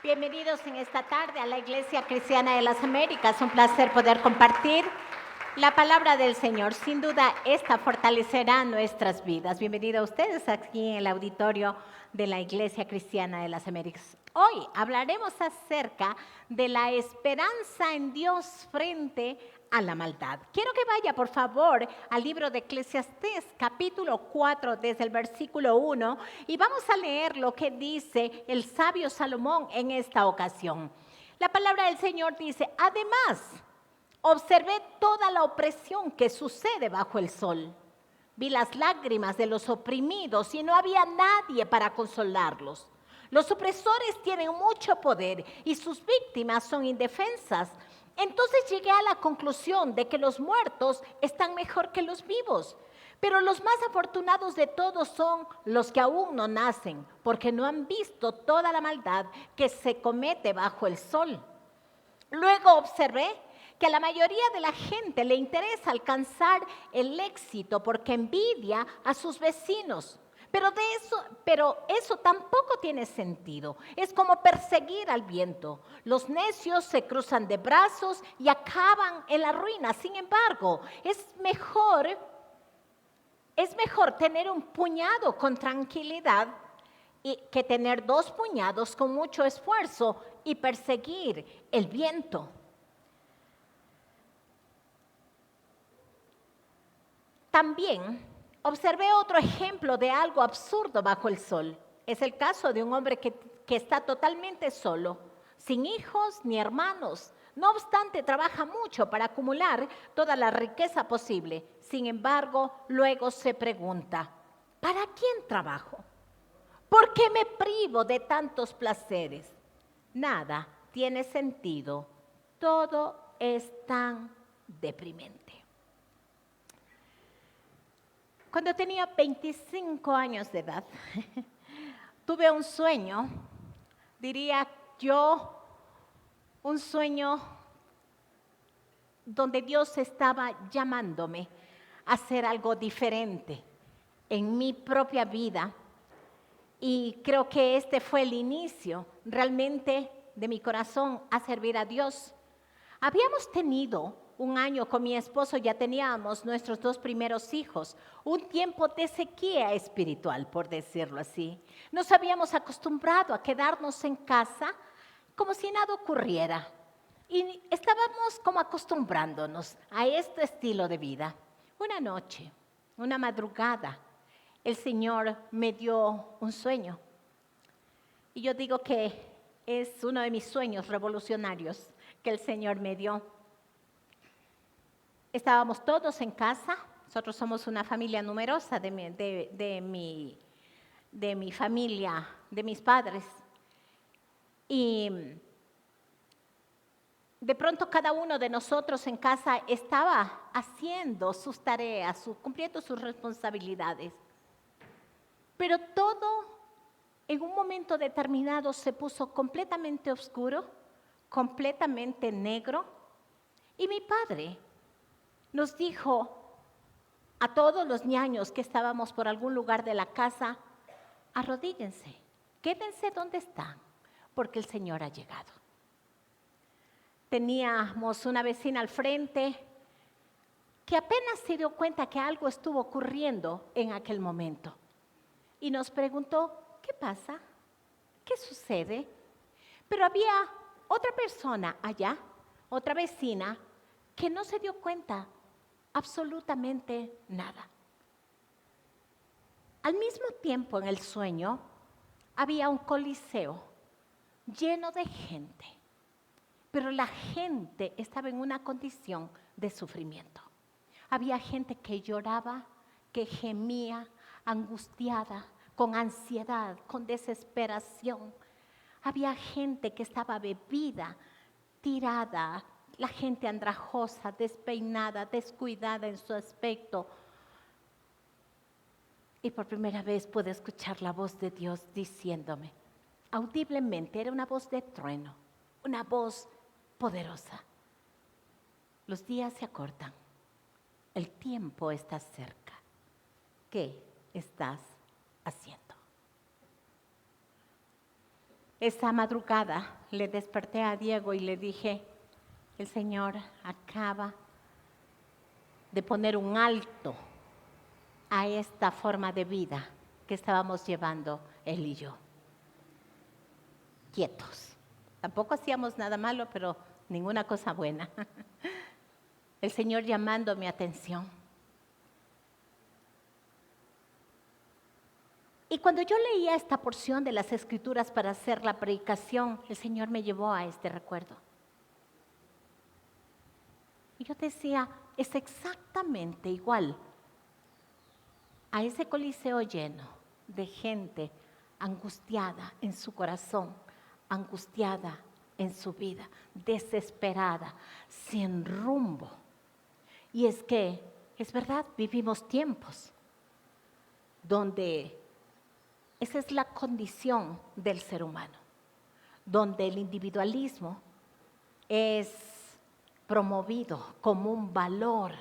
Bienvenidos en esta tarde a la Iglesia Cristiana de las Américas. Un placer poder compartir la palabra del Señor. Sin duda, esta fortalecerá nuestras vidas. Bienvenidos a ustedes aquí en el auditorio de la Iglesia Cristiana de las Américas. Hoy hablaremos acerca de la esperanza en Dios frente a la maldad. Quiero que vaya, por favor, al libro de Eclesiastés, capítulo 4, desde el versículo 1, y vamos a leer lo que dice el sabio Salomón en esta ocasión. La palabra del Señor dice: además, observé toda la opresión que sucede bajo el sol. Vi las lágrimas de los oprimidos y no había nadie para consolarlos. Los opresores tienen mucho poder y sus víctimas son indefensas. Entonces llegué a la conclusión de que los muertos están mejor que los vivos. Pero los más afortunados de todos son los que aún no nacen, porque no han visto toda la maldad que se comete bajo el sol. Luego observé que a la mayoría de la gente le interesa alcanzar el éxito porque envidia a sus vecinos. Pero eso tampoco tiene sentido. Es como perseguir al viento. Los necios se cruzan de brazos y acaban en la ruina. Sin embargo, es mejor tener un puñado con tranquilidad que tener dos puñados con mucho esfuerzo y perseguir el viento. También observé otro ejemplo de algo absurdo bajo el sol. Es el caso de un hombre que está totalmente solo, sin hijos ni hermanos. No obstante, trabaja mucho para acumular toda la riqueza posible. Sin embargo, luego se pregunta: ¿para quién trabajo? ¿Por qué me privo de tantos placeres? Nada tiene sentido. Todo es tan deprimente. Cuando tenía 25 años de edad, tuve un sueño, diría yo, un sueño donde Dios estaba llamándome a hacer algo diferente en mi propia vida. Y creo que este fue el inicio realmente de mi corazón a servir a Dios. Habíamos tenido un año con mi esposo, ya teníamos nuestros dos primeros hijos, un tiempo de sequía espiritual, por decirlo así. Nos habíamos acostumbrado a quedarnos en casa como si nada ocurriera y estábamos como acostumbrándonos a este estilo de vida. Una noche, una madrugada, el Señor me dio un sueño y yo digo que es uno de mis sueños revolucionarios que el Señor me dio. Estábamos todos en casa. Nosotros somos una familia numerosa de mi familia, de mis padres. Y de pronto cada uno de nosotros en casa estaba haciendo sus tareas, cumpliendo sus responsabilidades. Pero todo en un momento determinado se puso completamente oscuro, completamente negro. Y mi padre nos dijo a todos los ñaños que estábamos por algún lugar de la casa: arrodíllense, quédense donde están, porque el Señor ha llegado. Teníamos una vecina al frente que apenas se dio cuenta que algo estuvo ocurriendo en aquel momento y nos preguntó: ¿qué pasa? ¿Qué sucede? Pero había otra persona allá, otra vecina, que no se dio cuenta absolutamente nada. Al mismo tiempo, en el sueño, había un coliseo lleno de gente, pero la gente estaba en una condición de sufrimiento. Había gente que lloraba, que gemía, angustiada, con ansiedad, con desesperación. Había gente que estaba bebida, tirada, la gente andrajosa, despeinada, descuidada en su aspecto. Y por primera vez pude escuchar la voz de Dios diciéndome, audiblemente, era una voz de trueno, una voz poderosa: los días se acortan, el tiempo está cerca. ¿Qué estás haciendo? Esa madrugada le desperté a Diego y le dije, el Señor acaba de poner un alto a esta forma de vida que estábamos llevando él y yo. Quietos. Tampoco hacíamos nada malo, pero ninguna cosa buena. El Señor llamando mi atención. Y cuando yo leía esta porción de las Escrituras para hacer la predicación, el Señor me llevó a este recuerdo. Y yo decía, es exactamente igual a ese coliseo lleno de gente angustiada en su corazón, angustiada en su vida, desesperada, sin rumbo. Y es que, es verdad, vivimos tiempos donde esa es la condición del ser humano, donde el individualismo es promovido como un valor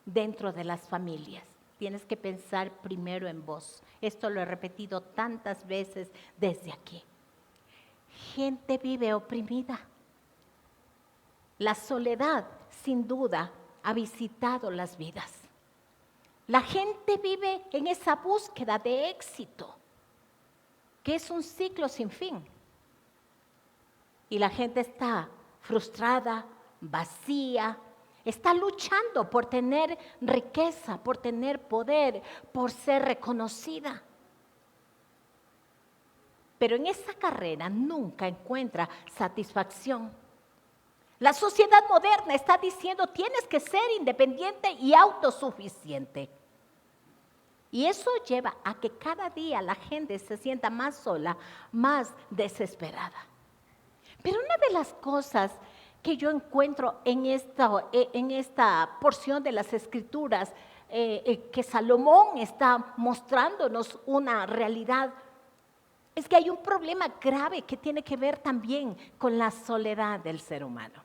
dentro de las familias. Tienes que pensar primero en vos. Esto lo he repetido tantas veces desde aquí. Gente vive oprimida. La soledad, sin duda, ha visitado las vidas. La gente vive en esa búsqueda de éxito, que es un ciclo sin fin. Y la gente está frustrada, vacía, está luchando por tener riqueza, por tener poder, por ser reconocida. Pero en esa carrera nunca encuentra satisfacción. La sociedad moderna está diciendo, tienes que ser independiente y autosuficiente. Y eso lleva a que cada día la gente se sienta más sola, más desesperada. Pero una de las cosas que yo encuentro en esta porción de las Escrituras, que Salomón está mostrándonos una realidad, es que hay un problema grave que tiene que ver también con la soledad del ser humano.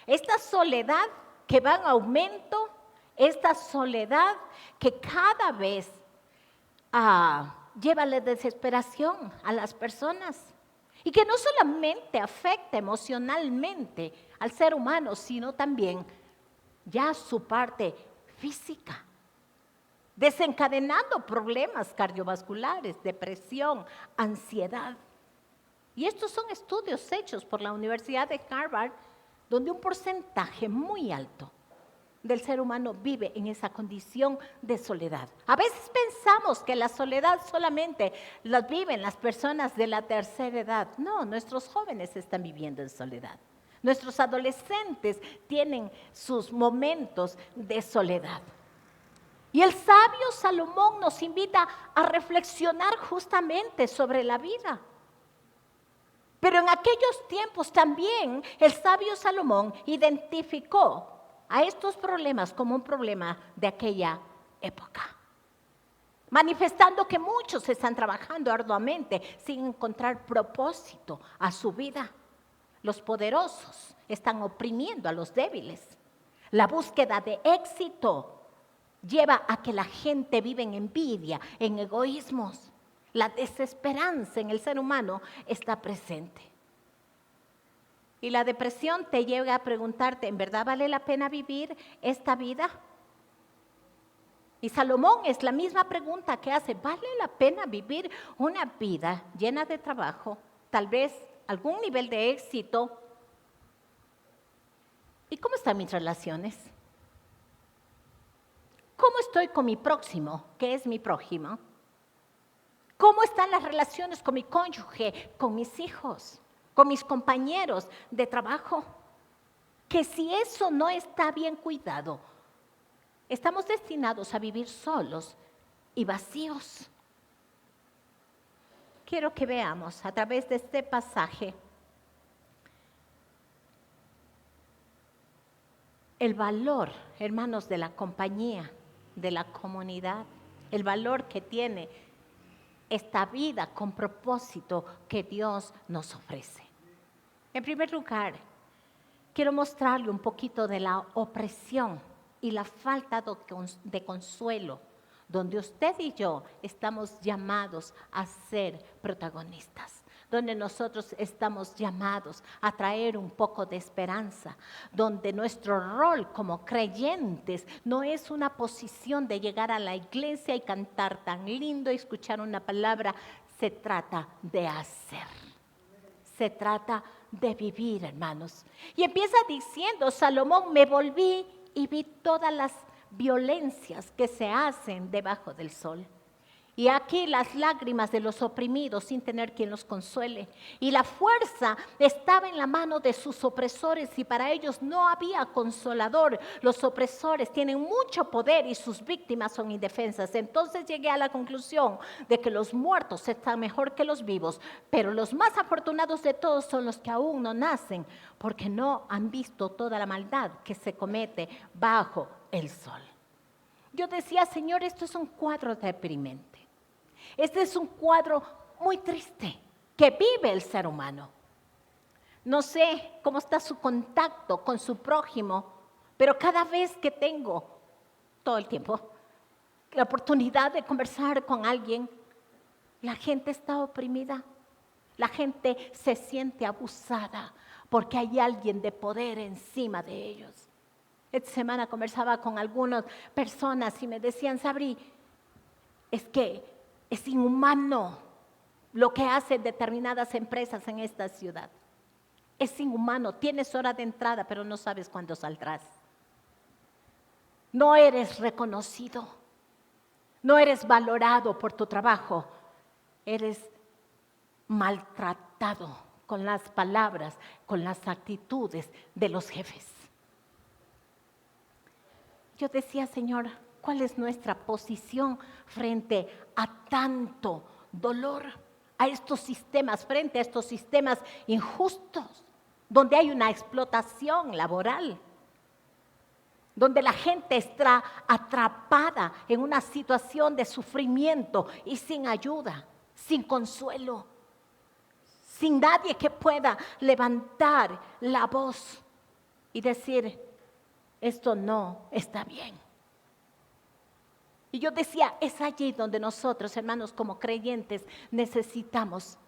Esta soledad que va en aumento, esta soledad que cada vez lleva la desesperación a las personas y que no solamente afecta emocionalmente al ser humano, sino también ya su parte física, desencadenando problemas cardiovasculares, depresión, ansiedad. Y estos son estudios hechos por la Universidad de Harvard, donde un porcentaje muy alto del ser humano vive en esa condición de soledad. A veces pensamos que la soledad solamente la viven las personas de la tercera edad. No, nuestros jóvenes están viviendo en soledad. Nuestros adolescentes tienen sus momentos de soledad. Y el sabio Salomón nos invita a reflexionar justamente sobre la vida. Pero en aquellos tiempos también el sabio Salomón identificó a estos problemas como un problema de aquella época, manifestando que muchos están trabajando arduamente sin encontrar propósito a su vida. Los poderosos están oprimiendo a los débiles. La búsqueda de éxito lleva a que la gente vive en envidia, en egoísmos. La desesperanza en el ser humano está presente. Y la depresión te lleva a preguntarte, ¿en verdad vale la pena vivir esta vida? Y Salomón es la misma pregunta que hace, ¿vale la pena vivir una vida llena de trabajo, tal vez algún nivel de éxito? ¿Y cómo están mis relaciones? ¿Cómo estoy con mi próximo, que es mi prójimo? ¿Cómo están las relaciones con mi cónyuge, con mis hijos, con mis compañeros de trabajo? Que si eso no está bien cuidado, estamos destinados a vivir solos y vacíos. Quiero que veamos a través de este pasaje el valor, hermanos, de la compañía, de la comunidad, el valor que tiene esta vida con propósito que Dios nos ofrece. En primer lugar, quiero mostrarle un poquito de la opresión y la falta de consuelo, donde usted y yo estamos llamados a ser protagonistas, donde nosotros estamos llamados a traer un poco de esperanza, donde nuestro rol como creyentes no es una posición de llegar a la iglesia y cantar tan lindo y escuchar una palabra. Se trata de hacer, se trata de vivir, hermanos. Y empieza diciendo Salomón: me volví y vi todas las violencias que se hacen debajo del sol. Y aquí las lágrimas de los oprimidos sin tener quien los consuele. Y la fuerza estaba en la mano de sus opresores y para ellos no había consolador. Los opresores tienen mucho poder y sus víctimas son indefensas. Entonces llegué a la conclusión de que los muertos están mejor que los vivos, pero los más afortunados de todos son los que aún no nacen, porque no han visto toda la maldad que se comete bajo el sol. Yo decía: Señor, esto es un cuadro deprimente. Este es un cuadro muy triste que vive el ser humano. No sé cómo está su contacto con su prójimo, pero cada vez que tengo, todo el tiempo, la oportunidad de conversar con alguien, la gente está oprimida. La gente se siente abusada porque hay alguien de poder encima de ellos. Esta semana conversaba con algunas personas y me decían: Sabri, es que es inhumano lo que hacen determinadas empresas en esta ciudad. Es inhumano. Tienes hora de entrada, pero no sabes cuándo saldrás. No eres reconocido. No eres valorado por tu trabajo. Eres maltratado con las palabras, con las actitudes de los jefes. Yo decía: Señor, ¿cuál es nuestra posición frente a tanto dolor, a estos sistemas, frente a estos sistemas injustos, donde hay una explotación laboral, donde la gente está atrapada en una situación de sufrimiento y sin ayuda, sin consuelo, sin nadie que pueda levantar la voz y decir: esto no está bien? Y yo decía: es allí donde nosotros, hermanos, como creyentes, necesitamos,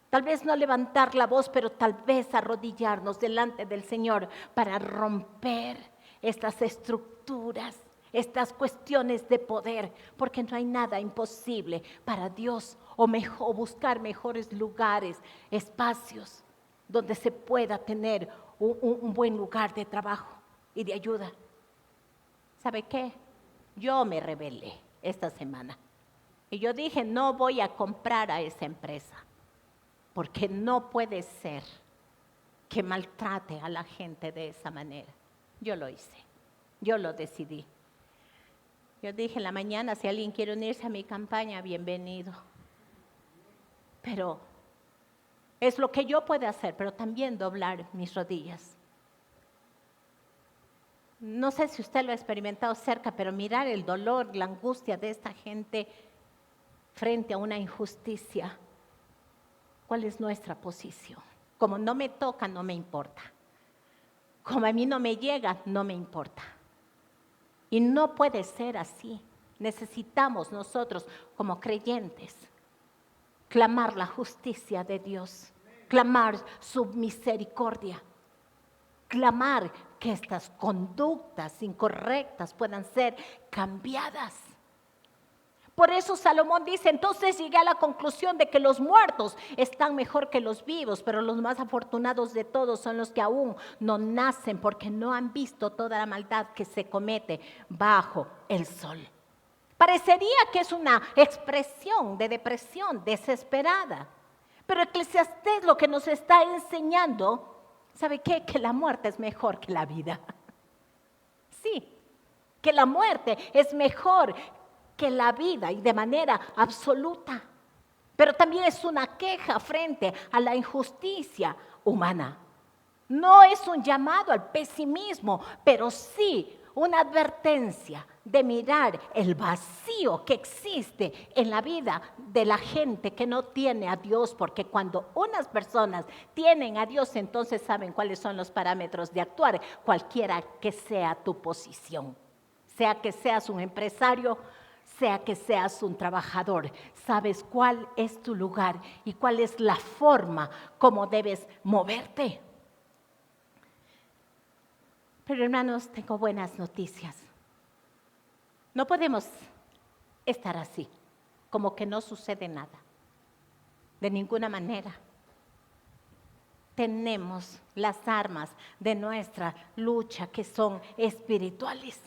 tal vez no levantar la voz, pero tal vez arrodillarnos delante del Señor para romper estas estructuras, estas cuestiones de poder, porque no hay nada imposible para Dios, o buscar mejores lugares, espacios, donde se pueda tener un buen lugar de trabajo y de ayuda. ¿Sabe qué? Yo me rebelé esta semana y yo dije: no voy a comprar a esa empresa, porque no puede ser que maltrate a la gente de esa manera. Yo lo hice, yo lo decidí. Yo dije en la mañana: si alguien quiere unirse a mi campaña, bienvenido. Pero es lo que yo puedo hacer, pero también doblar mis rodillas. No sé si usted lo ha experimentado cerca, pero mirar el dolor, la angustia de esta gente frente a una injusticia. ¿Cuál es nuestra posición? Como no me toca, no me importa. Como a mí no me llega, no me importa. Y no puede ser así. Necesitamos nosotros, como creyentes, clamar la justicia de Dios, clamar su misericordia, clamar que estas conductas incorrectas puedan ser cambiadas. Por eso Salomón dice: entonces llegué a la conclusión de que los muertos están mejor que los vivos, pero los más afortunados de todos son los que aún no nacen, porque no han visto toda la maldad que se comete bajo el sol. Parecería que es una expresión de depresión desesperada, pero Eclesiastés lo que nos está enseñando, ¿sabe qué? Que la muerte es mejor que la vida. Sí, que la muerte es mejor que la vida y de manera absoluta. Pero también es una queja frente a la injusticia humana. No es un llamado al pesimismo, pero sí una advertencia de mirar el vacío que existe en la vida de la gente que no tiene a Dios, porque cuando unas personas tienen a Dios, entonces saben cuáles son los parámetros de actuar, cualquiera que sea tu posición. Sea que seas un empresario, sea que seas un trabajador, sabes cuál es tu lugar y cuál es la forma como debes moverte. Pero hermanos, tengo buenas noticias. No podemos estar así, como que no sucede nada. De ninguna manera. Tenemos las armas de nuestra lucha que son espirituales.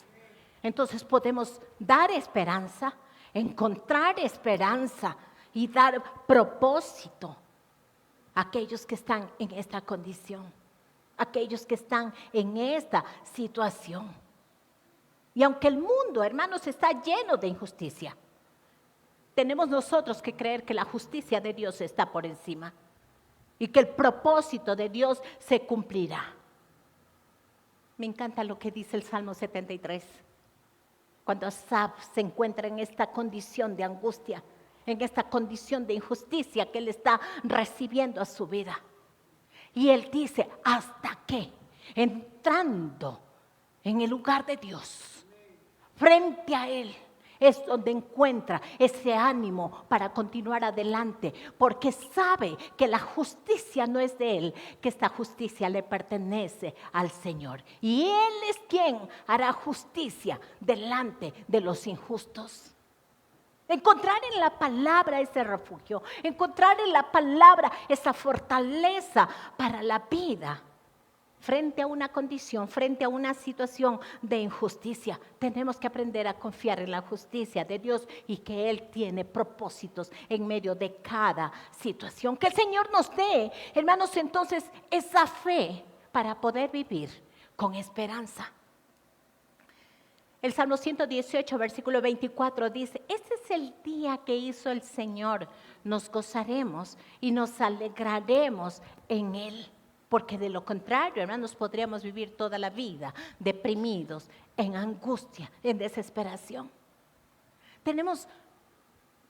Entonces podemos dar esperanza, encontrar esperanza y dar propósito a aquellos que están en esta condición, aquellos que están en esta situación. Y aunque el mundo, hermanos, está lleno de injusticia, tenemos nosotros que creer que la justicia de Dios está por encima y que el propósito de Dios se cumplirá. Me encanta lo que dice el Salmo 73. Cuando Asaf se encuentra en esta condición de angustia, en esta condición de injusticia que él está recibiendo a su vida. Y él dice, ¿hasta qué? Entrando en el lugar de Dios, frente a él, es donde encuentra ese ánimo para continuar adelante, porque sabe que la justicia no es de él, que esta justicia le pertenece al Señor. Y él es quien hará justicia delante de los injustos. Encontrar en la palabra ese refugio, encontrar en la palabra esa fortaleza para la vida. Frente a una condición, frente a una situación de injusticia, tenemos que aprender a confiar en la justicia de Dios y que Él tiene propósitos en medio de cada situación. Que el Señor nos dé, hermanos, entonces esa fe para poder vivir con esperanza. El Salmo 118, versículo 24 dice, este es el día que hizo el Señor, nos gozaremos y nos alegraremos en Él. Porque de lo contrario, hermanos, podríamos vivir toda la vida deprimidos, en angustia, en desesperación. Tenemos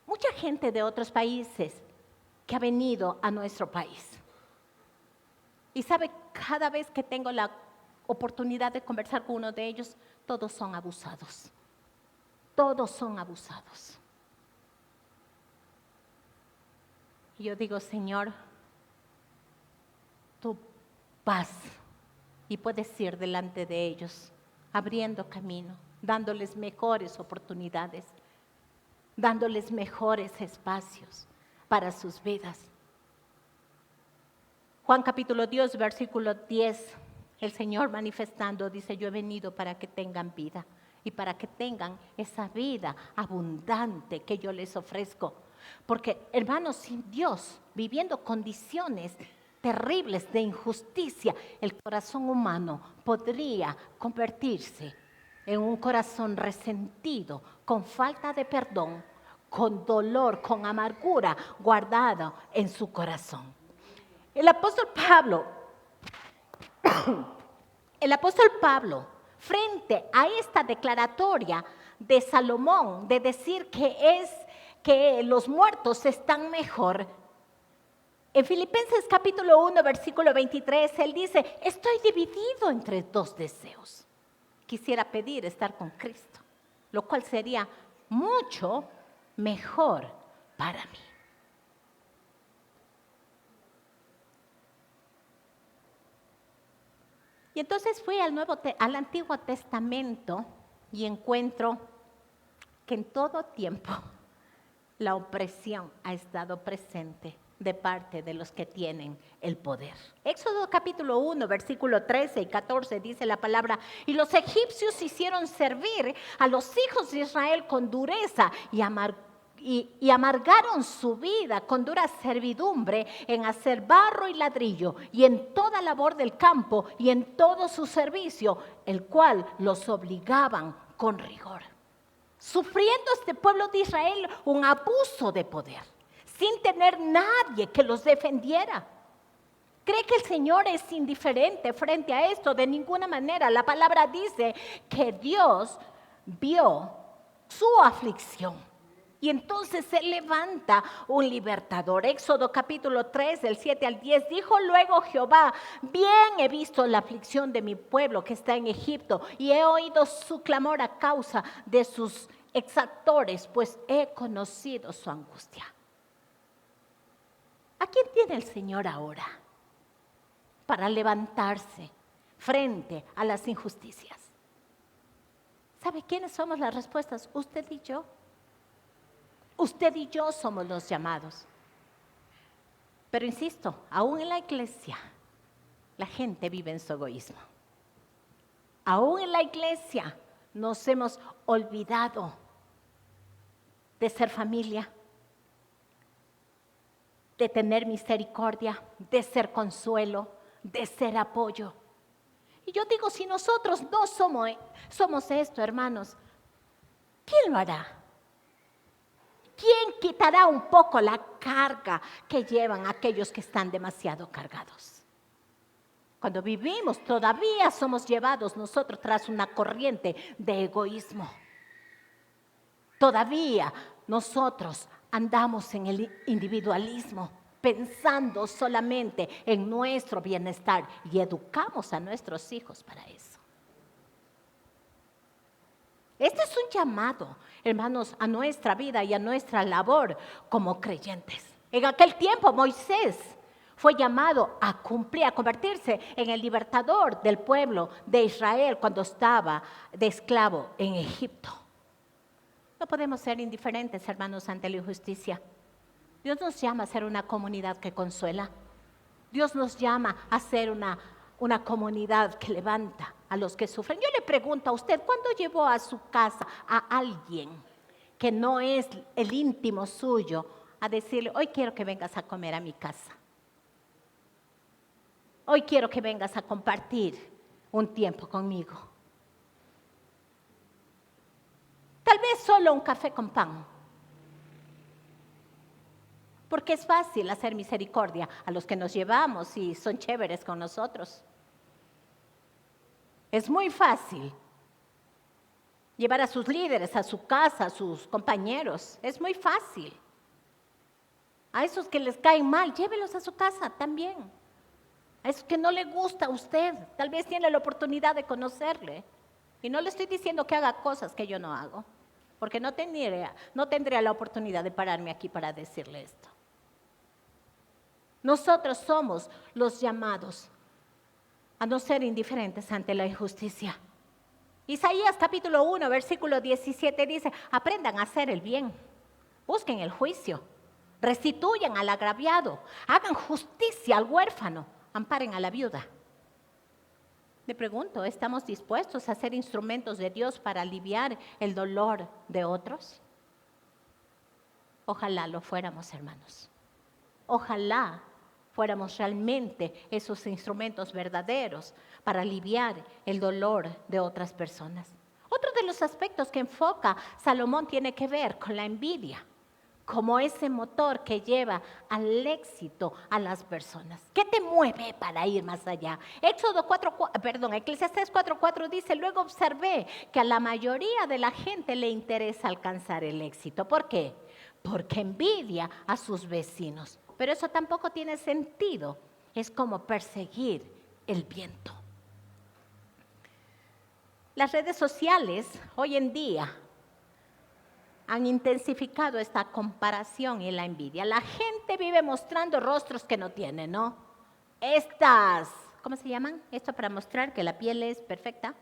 mucha gente de otros países que ha venido a nuestro país. Y sabe, cada vez que tengo la oportunidad de conversar con uno de ellos, todos son abusados. Todos son abusados. Y yo digo, Señor, tú vas y puedes ir delante de ellos, abriendo camino, dándoles mejores oportunidades, dándoles mejores espacios para sus vidas. Juan capítulo 10, versículo 10, el Señor manifestando dice, yo he venido para que tengan vida y para que tengan esa vida abundante que yo les ofrezco. Porque, hermanos, sin Dios, viviendo condiciones terribles de injusticia, el corazón humano podría convertirse en un corazón resentido, con falta de perdón, con dolor, con amargura guardado en su corazón. El apóstol Pablo, frente a esta declaratoria de Salomón, de decir que los muertos están mejor, en Filipenses capítulo 1, versículo 23, él dice, estoy dividido entre dos deseos. Quisiera pedir estar con Cristo, lo cual sería mucho mejor para mí. Y entonces fui al Antiguo Testamento y encuentro que en todo tiempo la opresión ha estado presente de parte de los que tienen el poder. Éxodo capítulo 1, versículo 13 y 14 dice la palabra, y los egipcios hicieron servir a los hijos de Israel con dureza y amargaron su vida con dura servidumbre en hacer barro y ladrillo y en toda labor del campo y en todo su servicio, el cual los obligaban con rigor. Sufriendo este pueblo de Israel un abuso de poder, sin tener nadie que los defendiera. ¿Cree que el Señor es indiferente frente a esto? De ninguna manera. La palabra dice que Dios vio su aflicción y entonces se levanta un libertador. Éxodo capítulo 3, del 7 al 10, dijo luego Jehová, bien he visto la aflicción de mi pueblo que está en Egipto y he oído su clamor a causa de sus exactores, pues he conocido su angustia. ¿A quién tiene el Señor ahora para levantarse frente a las injusticias? ¿Sabe quiénes somos las respuestas? Usted y yo. Usted y yo somos los llamados. Pero insisto, aún en la iglesia, la gente vive en su egoísmo. Aún en la iglesia nos hemos olvidado de ser familia, de tener misericordia, de ser consuelo, de ser apoyo. Y yo digo, si nosotros no somos esto, hermanos, ¿quién lo hará? ¿Quién quitará un poco la carga que llevan aquellos que están demasiado cargados? Cuando vivimos, todavía somos llevados nosotros tras una corriente de egoísmo. Todavía nosotros andamos en el individualismo, pensando solamente en nuestro bienestar y educamos a nuestros hijos para eso. Este es un llamado, hermanos, a nuestra vida y a nuestra labor como creyentes. En aquel tiempo Moisés fue llamado a cumplir, a convertirse en el libertador del pueblo de Israel cuando estaba de esclavo en Egipto. No podemos ser indiferentes, hermanos, ante la injusticia. Dios nos llama a ser una comunidad que consuela. Dios nos llama a ser una comunidad que levanta a los que sufren. Yo le pregunto a usted, ¿cuándo llevó a su casa a alguien que no es el íntimo suyo a decirle, hoy quiero que vengas a comer a mi casa? Hoy quiero que vengas a compartir un tiempo conmigo. Tal vez solo un café con pan. Porque es fácil hacer misericordia a los que nos llevamos y son chéveres con nosotros. Es muy fácil llevar a sus líderes a su casa, a sus compañeros. Es muy fácil. A esos que les caen mal, llévelos a su casa también. A esos que no le gusta a usted, tal vez tiene la oportunidad de conocerle. Y no le estoy diciendo que haga cosas que yo no hago, porque no tendría la oportunidad de pararme aquí para decirle esto. Nosotros somos los llamados a no ser indiferentes ante la injusticia. Isaías capítulo 1, versículo 17 dice, aprendan a hacer el bien, busquen el juicio, restituyan al agraviado, hagan justicia al huérfano, amparen a la viuda. Le pregunto, ¿estamos dispuestos a ser instrumentos de Dios para aliviar el dolor de otros? Ojalá lo fuéramos, hermanos. Ojalá fuéramos realmente esos instrumentos verdaderos para aliviar el dolor de otras personas. Otro de los aspectos que enfoca Salomón tiene que ver con la envidia, como ese motor que lleva al éxito a las personas. ¿Qué te mueve para ir más allá? Eclesiastés 4:4 dice, luego observé que a la mayoría de la gente le interesa alcanzar el éxito. ¿Por qué? Porque envidia a sus vecinos. Pero eso tampoco tiene sentido. Es como perseguir el viento. Las redes sociales hoy en día han intensificado esta comparación y la envidia. La gente vive mostrando rostros que no tiene, ¿no? ¿Cómo se llaman? Esto para mostrar que la piel es perfecta.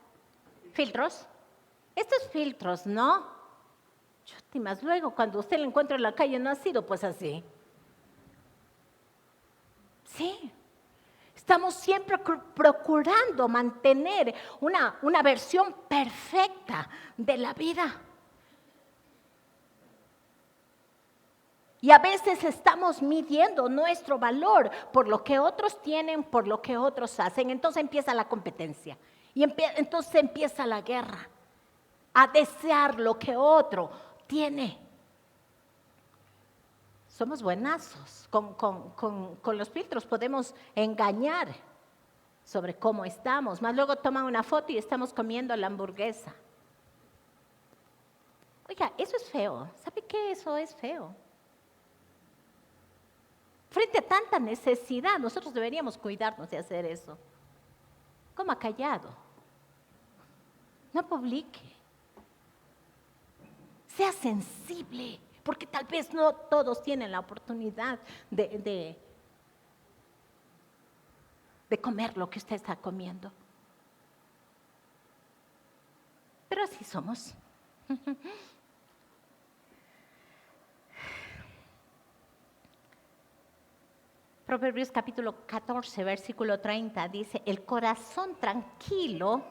Filtros. Estos filtros, ¿no? Chútimas, luego cuando usted lo encuentra en la calle no ha sido pues así. Sí, estamos siempre procurando mantener una versión perfecta de la vida. Y a veces estamos midiendo nuestro valor por lo que otros tienen, por lo que otros hacen. Entonces empieza la competencia y entonces empieza la guerra a desear lo que otro tiene. Somos buenazos, con los filtros podemos engañar sobre cómo estamos, más luego toman una foto y estamos comiendo la hamburguesa. Oiga, eso es feo, ¿sabe qué? Eso es feo. Frente a tanta necesidad, nosotros deberíamos cuidarnos de hacer eso. Coma callado, no publique. Sea sensible, porque tal vez no todos tienen la oportunidad de comer lo que usted está comiendo. Pero así somos. Proverbios capítulo 14, versículo 30 dice, el corazón tranquilo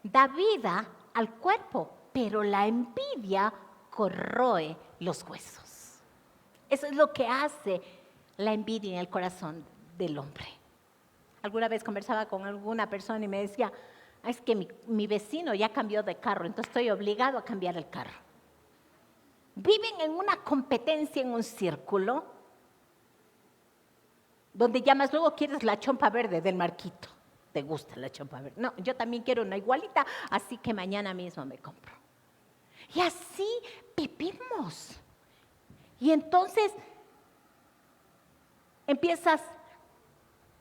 da vida al cuerpo, pero la envidia corroe los huesos. Eso es lo que hace la envidia en el corazón del hombre. Alguna vez conversaba con alguna persona y me decía, es que mi vecino ya cambió de carro, entonces estoy obligado a cambiar el carro. Viven en una competencia, en un círculo, donde llamas, luego quieres la chompa verde del Marquito. ¿Te gusta la chompa verde? No, yo también quiero una igualita, así que mañana mismo me compro. Y así vivimos. Y entonces empiezas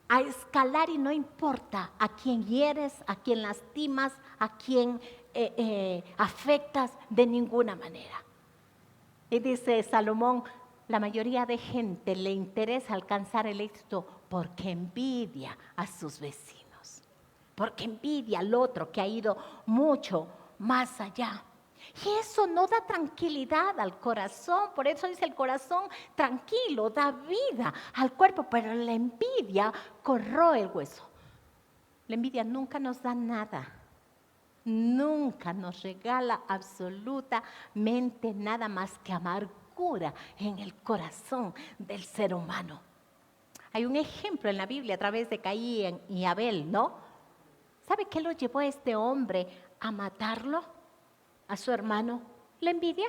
a escalar y no importa a quién hieres, a quién lastimas, a quién afectas de ninguna manera. Y dice Salomón, la mayoría de gente le interesa alcanzar el éxito porque envidia a sus vecinos, porque envidia al otro que ha ido mucho más allá. Y eso no da tranquilidad al corazón, por eso dice el corazón tranquilo, da vida al cuerpo, pero la envidia corroe el hueso. La envidia nunca nos da nada, nunca nos regala absolutamente nada más que amargura en el corazón del ser humano. Hay un ejemplo en la Biblia a través de Caín y Abel, ¿no? ¿Sabe qué lo llevó a este hombre a matarlo? A su hermano, la envidia.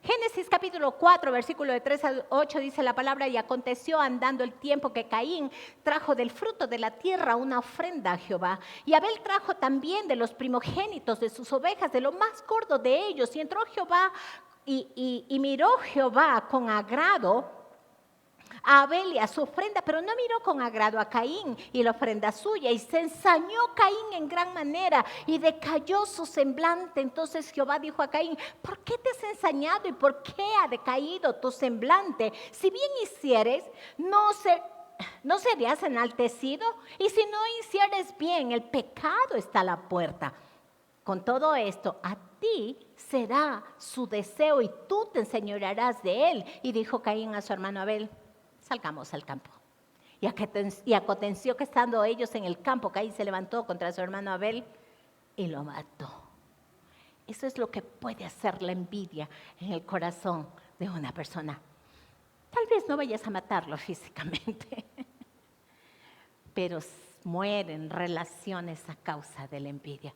Génesis capítulo 4, versículo de 3 a 8 dice la palabra, y aconteció andando el tiempo que Caín trajo del fruto de la tierra una ofrenda a Jehová. Y Abel trajo también de los primogénitos de sus ovejas, de lo más gordo de ellos. Y entró Jehová y miró Jehová con agrado a Abel y a su ofrenda, pero no miró con agrado a Caín y la ofrenda suya, y se ensañó Caín en gran manera y decayó su semblante. Entonces Jehová dijo a Caín, ¿por qué te has ensañado y por qué ha decaído tu semblante? Si bien hicieres, no serías enaltecido, y si no hicieres bien, el pecado está a la puerta. Con todo esto, a ti será su deseo y tú te enseñorearás de él. Y dijo Caín a su hermano Abel, salgamos al campo. Y aconteció que estando ellos en el campo, Caín se levantó contra su hermano Abel y lo mató. Eso es lo que puede hacer la envidia en el corazón de una persona. Tal vez no vayas a matarlo físicamente, pero mueren relaciones a causa de la envidia.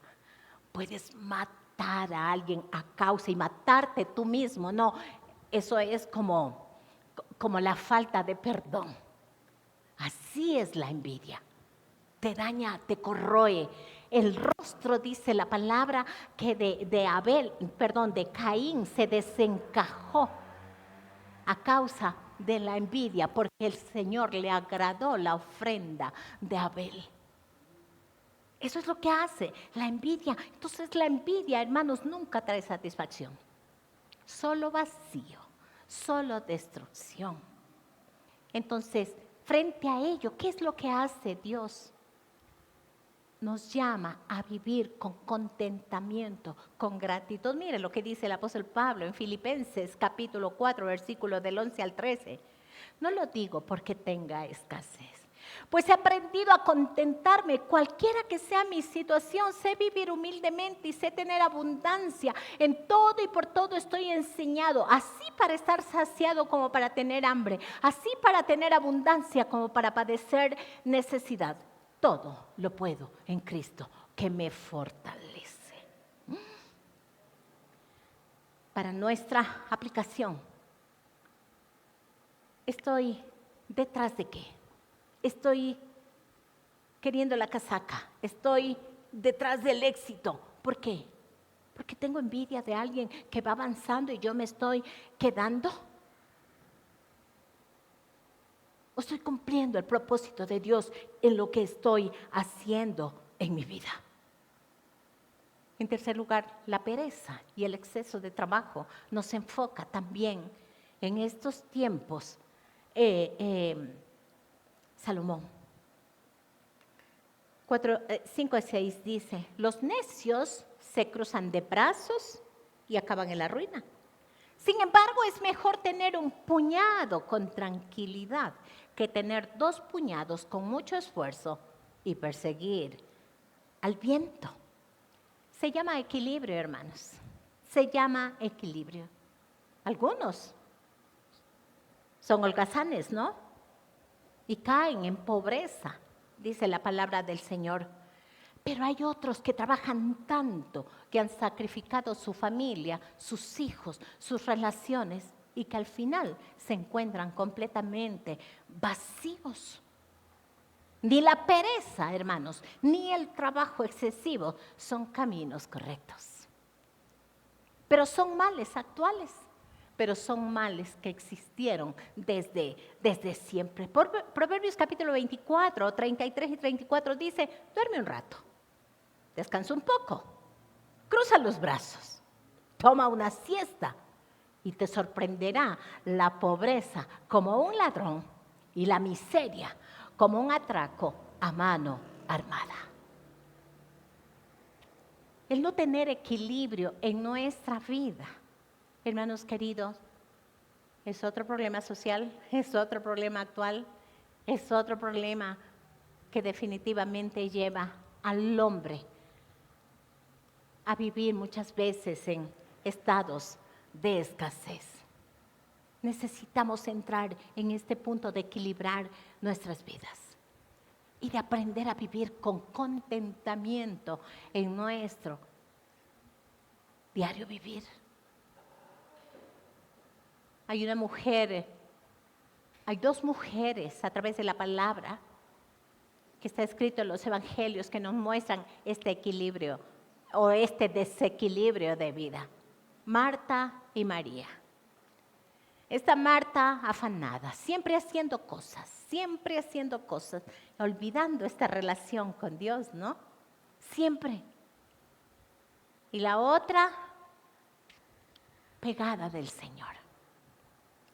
Puedes matar a alguien a causa y matarte tú mismo. No, eso es como la falta de perdón. Así es la envidia. Te daña, te corroe. El rostro, dice la palabra, que de Caín se desencajó a causa de la envidia, porque el Señor le agradó la ofrenda de Abel. Eso es lo que hace la envidia. Entonces la envidia, hermanos, nunca trae satisfacción. Solo vacío, solo destrucción. Entonces, frente a ello, ¿qué es lo que hace Dios? Nos llama a vivir con contentamiento, con gratitud. Mire lo que dice el apóstol Pablo en Filipenses capítulo 4, versículo del 11 al 13. No lo digo porque tenga escasez, pues he aprendido a contentarme cualquiera que sea mi situación. Sé vivir humildemente y sé tener abundancia. En todo y por todo estoy enseñado, así para estar saciado como para tener hambre, así para tener abundancia como para padecer necesidad. Todo lo puedo en Cristo que me fortalece. Para nuestra aplicación, ¿estoy detrás de qué? Estoy queriendo la casaca, estoy detrás del éxito. ¿Por qué? Porque tengo envidia de alguien que va avanzando y yo me estoy quedando. ¿O estoy cumpliendo el propósito de Dios en lo que estoy haciendo en mi vida? En tercer lugar, la pereza y el exceso de trabajo nos enfoca también en estos tiempos. Salomón 5:6 dice, los necios se cruzan de brazos y acaban en la ruina. Sin embargo, es mejor tener un puñado con tranquilidad que tener 2 puñados con mucho esfuerzo y perseguir al viento. Se llama equilibrio, hermanos. Se llama equilibrio. Algunos son holgazanes, ¿no? Y caen en pobreza, dice la palabra del Señor. Pero hay otros que trabajan tanto, que han sacrificado su familia, sus hijos, sus relaciones, y que al final se encuentran completamente vacíos. Ni la pereza, hermanos, ni el trabajo excesivo son caminos correctos. Pero son males actuales, pero son males que existieron desde siempre. Proverbios capítulo 24, 33 y 34 dice, duerme un rato, descansa un poco, cruza los brazos, toma una siesta y te sorprenderá la pobreza como un ladrón y la miseria como un atraco a mano armada. El no tener equilibrio en nuestra vida, hermanos queridos, es otro problema social, es otro problema actual, es otro problema que definitivamente lleva al hombre a vivir muchas veces en estados de escasez. Necesitamos entrar en este punto de equilibrar nuestras vidas y de aprender a vivir con contentamiento en nuestro diario vivir. Hay dos mujeres a través de la palabra que está escrito en los evangelios que nos muestran este equilibrio o este desequilibrio de vida. Marta y María. Esta Marta afanada, siempre haciendo cosas, olvidando esta relación con Dios, ¿no? Siempre. Y la otra, pegada del Señor,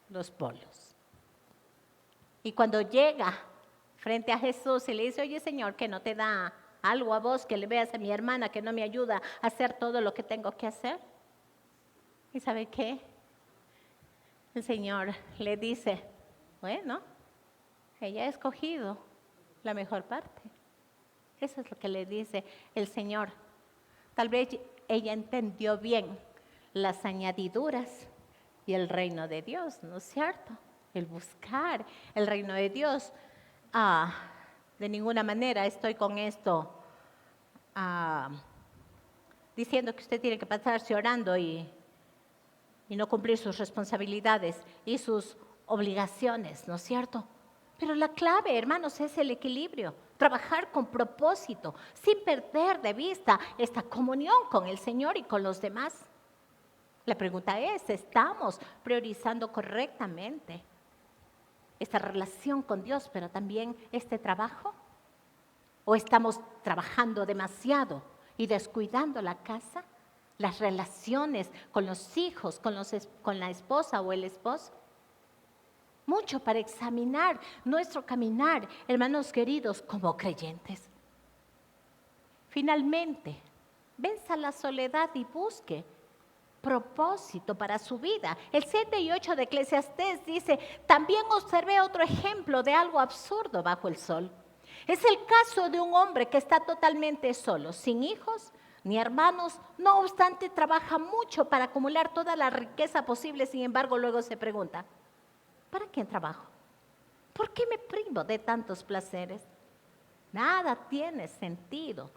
los polos. Y cuando llega frente a Jesús y le dice, oye Señor, que no te da algo a vos, que le veas a mi hermana que no me ayuda a hacer todo lo que tengo que hacer. ¿Y sabe qué? El Señor le dice, bueno, ella ha escogido la mejor parte. Eso es lo que le dice el Señor. Tal vez ella entendió bien las añadiduras y el reino de Dios, ¿no es cierto? El buscar el reino de Dios. De ninguna manera estoy con esto diciendo que usted tiene que pasarse orando y no cumplir sus responsabilidades y sus obligaciones, ¿no es cierto? Pero la clave, hermanos, es el equilibrio. Trabajar con propósito, sin perder de vista esta comunión con el Señor y con los demás. La pregunta es, ¿estamos priorizando correctamente esta relación con Dios, pero también este trabajo? ¿O estamos trabajando demasiado y descuidando la casa, las relaciones con los hijos, con la esposa o el esposo? Mucho para examinar nuestro caminar, hermanos queridos, como creyentes. Finalmente, venza la soledad y busque propósito para su vida. El 7 y 8 de Eclesiastés dice, también observé otro ejemplo de algo absurdo bajo el sol. Es el caso de un hombre que está totalmente solo, sin hijos ni hermanos, no obstante trabaja mucho para acumular toda la riqueza posible, sin embargo luego se pregunta, ¿para quién trabajo? ¿Por qué me privo de tantos placeres? Nada tiene sentido,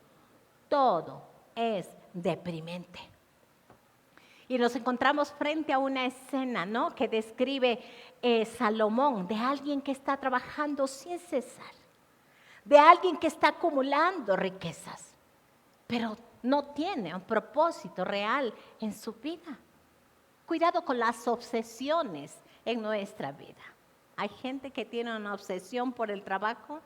todo es deprimente. Y nos encontramos frente a una escena, ¿no?, que describe Salomón, de alguien que está trabajando sin cesar, de alguien que está acumulando riquezas, pero no tiene un propósito real en su vida. Cuidado con las obsesiones en nuestra vida. Hay gente que tiene una obsesión por el trabajo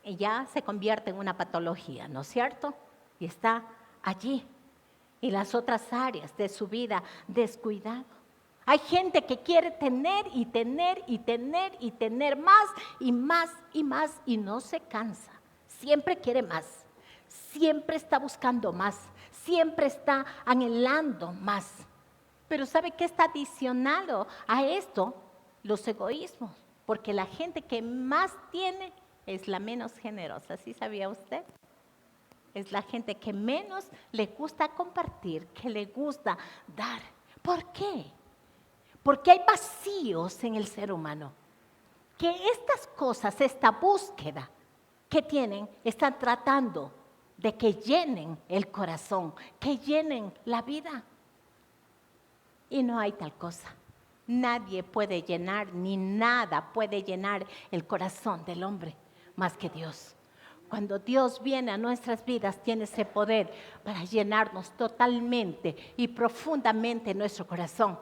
y ya se convierte en una patología, ¿no es cierto? y está allí. Y las otras áreas de su vida descuidado. Hay gente que quiere tener y tener y tener y tener más y más y más y no se cansa. Siempre quiere más, siempre está buscando más, siempre está anhelando más. Pero ¿sabe qué está adicionado a esto? Los egoísmos, porque la gente que más tiene es la menos generosa. ¿Sí sabía usted? Es la gente que menos le gusta compartir, que le gusta dar. ¿Por qué? Porque hay vacíos en el ser humano. Que estas cosas, esta búsqueda que tienen, están tratando de que llenen el corazón, que llenen la vida. Y no hay tal cosa. Nadie puede llenar, ni nada puede llenar el corazón del hombre más que Dios. Cuando Dios viene a nuestras vidas, tiene ese poder para llenarnos totalmente y profundamente nuestro corazón.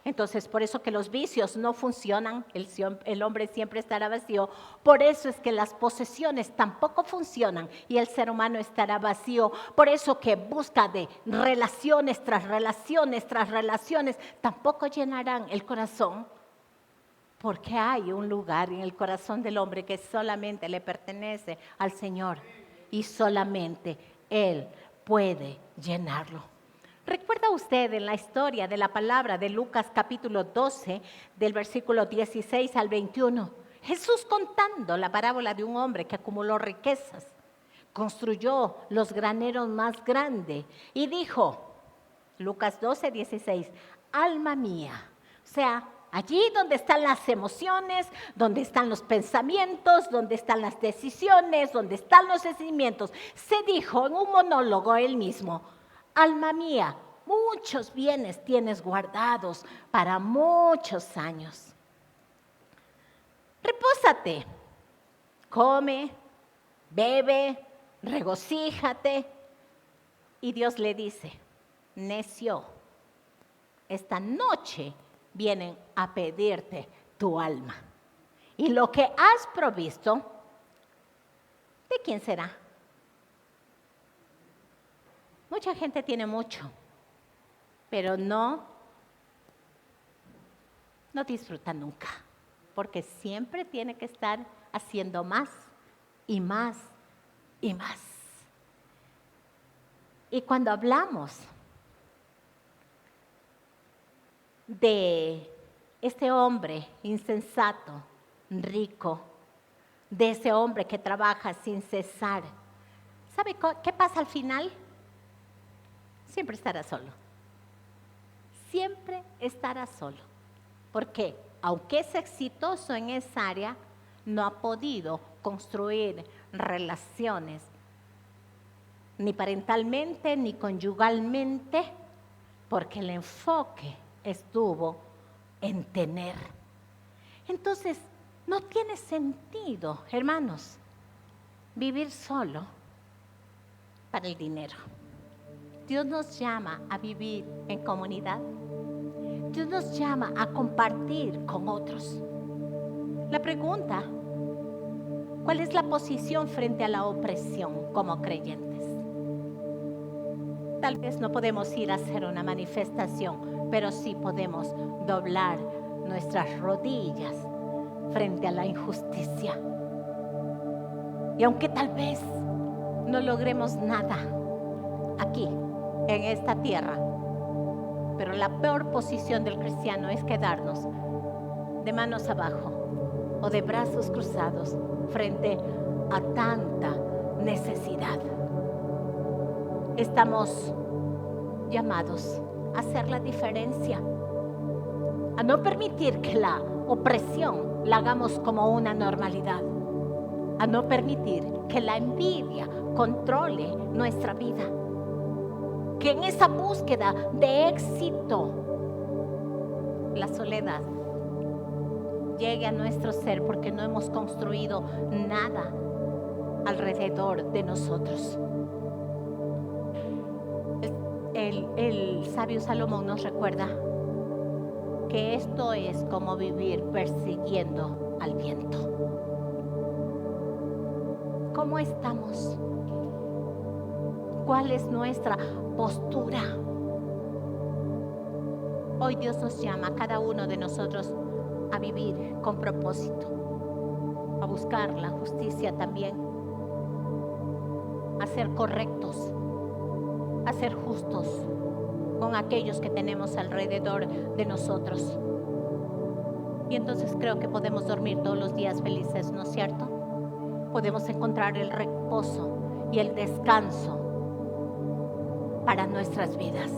Entonces, por eso que los vicios no funcionan, el hombre siempre estará vacío. Por eso es que las posesiones tampoco funcionan y el ser humano estará vacío. Por eso que busca de relaciones tras relaciones tras relaciones, tampoco llenarán el corazón. Porque hay un lugar en el corazón del hombre que solamente le pertenece al Señor y solamente Él puede llenarlo. ¿Recuerda usted en la historia de la palabra de Lucas capítulo 12, del versículo 16 al 21? Jesús contando la parábola de un hombre que acumuló riquezas, construyó los graneros más grandes y dijo, Lucas 12, 16, alma mía, o sea, allí donde están las emociones, donde están los pensamientos, donde están las decisiones, donde están los sentimientos, se dijo en un monólogo él mismo, alma mía, muchos bienes tienes guardados para muchos años. Repósate, come, bebe, regocíjate. Y Dios le dice, necio, esta noche vienen a pedirte tu alma. Y lo que has provisto, ¿de quién será? Mucha gente tiene mucho, pero no disfruta nunca, porque siempre tiene que estar haciendo más y más y más. Y cuando hablamos de este hombre insensato, rico, de ese hombre que trabaja sin cesar, ¿sabe qué pasa al final? Siempre estará solo. Siempre estará solo. Porque aunque es exitoso en esa área, no ha podido construir relaciones ni parentalmente ni conyugalmente, porque el enfoque estuvo en tener. Entonces, no tiene sentido, hermanos, vivir solo para el dinero. Dios nos llama a vivir en comunidad. Dios nos llama a compartir con otros. La pregunta, ¿cuál es la posición frente a la opresión como creyentes? Tal vez no podemos ir a hacer una manifestación, pero sí podemos doblar nuestras rodillas frente a la injusticia. Y aunque tal vez no logremos nada aquí, en esta tierra, pero la peor posición del cristiano es quedarnos de manos abajo o de brazos cruzados frente a tanta necesidad. Estamos llamados a hacer la diferencia, a no permitir que la opresión la hagamos como una normalidad, a no permitir que la envidia controle nuestra vida, que en esa búsqueda de éxito la soledad llegue a nuestro ser porque no hemos construido nada alrededor de nosotros. El sabio Salomón nos recuerda que esto es como vivir persiguiendo al viento. ¿Cómo estamos? ¿Cuál es nuestra postura? Hoy Dios nos llama a cada uno de nosotros a vivir con propósito, a buscar la justicia también, a ser correctos, a ser justos con aquellos que tenemos alrededor de nosotros. Y entonces creo que podemos dormir todos los días felices, ¿no es cierto? Podemos encontrar el reposo y el descanso para nuestras vidas.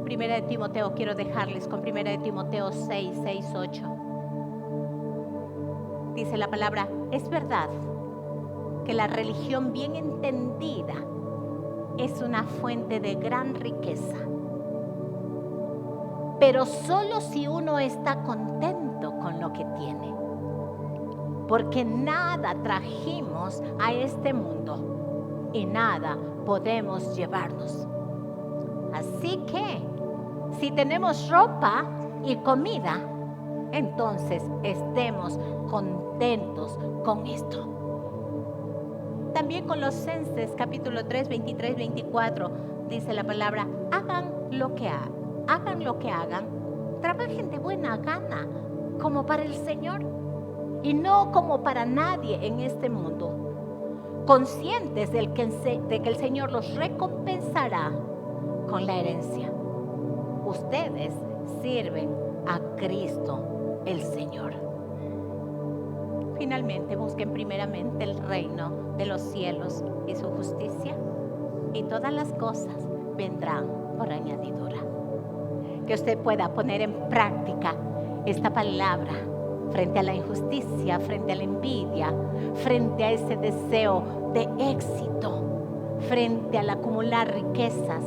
Primera de Timoteo, quiero dejarles con Primera de Timoteo 6, 8. Dice la palabra: es verdad que la religión bien entendida es una fuente de gran riqueza, pero solo si uno está contento con lo que tiene, porque nada trajimos a este mundo y nada podemos llevarnos. Así que si tenemos ropa y comida, entonces estemos contentos con esto. También Colosenses capítulo 3, 23, 24 dice la palabra: hagan lo que hagan, trabajen de buena gana como para el Señor y no como para nadie en este mundo, conscientes de que el Señor los recompensará con la herencia. Ustedes sirven a Cristo el Señor. Finalmente, busquen primeramente el reino de los cielos y su justicia, y todas las cosas vendrán por añadidura. Que usted pueda poner en práctica esta palabra frente a la injusticia, frente a la envidia, frente a ese deseo de éxito, frente al acumular riquezas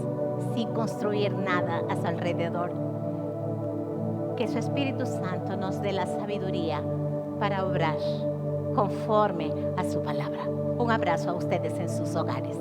sin construir nada a su alrededor. Que su Espíritu Santo nos dé la sabiduría para obrar conforme a su palabra. Un abrazo a ustedes en sus hogares.